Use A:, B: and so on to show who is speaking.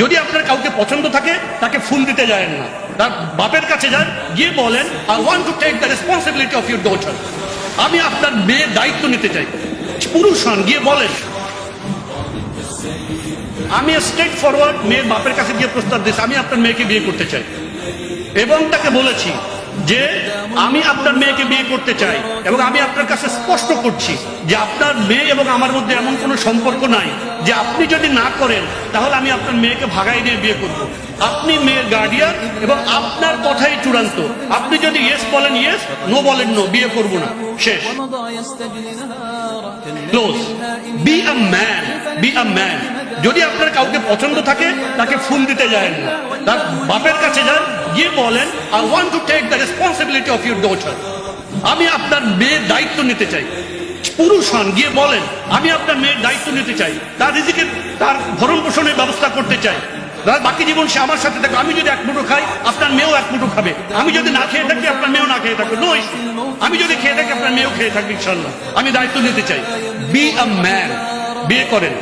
A: যদি আপনার কাউকে পছন্দ থাকে তাকে ফুল দিতে যায়েন না, তার বাপের কাছে যান, গিয়ে বলেন I want to take the responsibility of your daughter. আমি আপনার মেয়ের দায়িত্ব নিতে চাই। পুরুষ হন, গিয়ে বলেন। আমি স্ট্রেট ফরওয়ার্ড মেয়ের বাপের কাছে গিয়ে প্রস্তাব দিয়েছি আমি আপনার মেয়েকে বিয়ে করতে চাই, এবং তাকে বলেছি যে আমি আপনার মেয়েকে বিয়ে করতে চাই, এবং আমি আপনার কাছে স্পষ্ট করছি যে আপনার মেয়ে এবং আমার মধ্যে এমন কোনো সম্পর্ক নাই যে আপনি যদি না করেন তাহলে আমি আপনার মেয়েকে ভাগাই নিয়ে বিয়ে করব। আপনি মেয়ের গার্ডিয়ান এবং আপনার কথাই চূড়ান্ত। আপনি যদি ইয়েস বলেন ইয়েস, নো বলেন নো, বিয়ে করব না, শেষ। Close. Be a man, be a man. যদি আপনার কাউকে পছন্দ থাকে তাকে ফুল দিতে যায়েন না, তার বাপের কাছে যান, গিয়ে বলেন I want to take the responsibility of your daughter. আমি আপনার মেয়ের দায়িত্ব নিতে চাই। পুরুষ হন, গিয়ে বলেন আমি আপনার মেয়ের দায়িত্ব নিতে চাই, তার রিজিকের, তার ভরণ পোষণের ব্যবস্থা করতে চাই। বাকি জীবন সে আমার সাথে থাকে। আমি যদি এক মুঠো খাই আপনার মেয়েও এক মুঠো খাবে, আমি যদি না খেয়ে থাকি আপনার মেয়েও না খেয়ে থাকবে, নো ইস্যু। আমি যদি খেয়ে থাকি আপনার মেয়েও খেয়ে থাকবে, ইনশাল্লাহ। আমি দায়িত্ব নিতে চাই। বি আ ম্যান, বিয়ে করেন।